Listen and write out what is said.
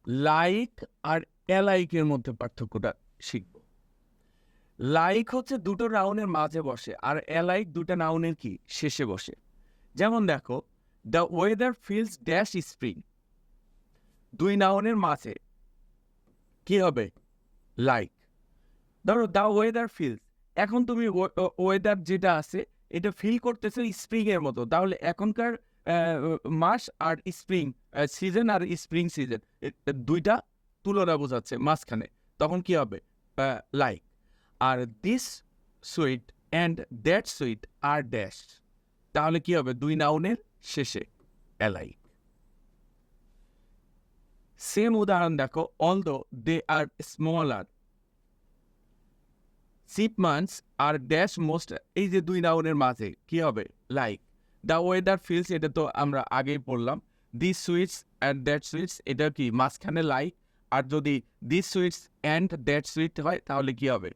Like আর অ্যালাইকের মধ্যে পার্থক্যটা শিখব। লাইক হচ্ছে দুটো নাউনের মাঝে বসে, আর অ্যালাইক দুটো নাউনের কি শেষে বসে। যেমন দেখো, the weather feels dash spring, দুই নাউনের মাঝে কি হবে? লাইক। ধরো দ্য ওয়েদার ফিলস, এখন তুমি ওয়েদার যেটা আছে এটা ফিল করতেছো স্প্রিং এর মতো, তাহলে এখনকার মাস আর স্প্রিং সিজন আর স্প্রিং সিজন দুইটা তুলনা বোঝাচ্ছে মাঝখানে, তখন কি হবে? লাইক। আর this sweet and that sweet আর ড্যাশ, তাহলে কি হবে? দুই নাউনের শেষে অ্যালাইক। সেম উদাহরণ দেখো, although they are smaller, chipmunks are dash most, এই যে দুই নাউনের মাঝে কি হবে? লাইক। দ্য ওয়েদার ফিলস, এটা তো আমরা আগেই পড়লাম। This sweets and that sweets, এটা কি মাঝখানে লাইক। আর যদি this sweets and that sweet হয় তাহলে কি হবে?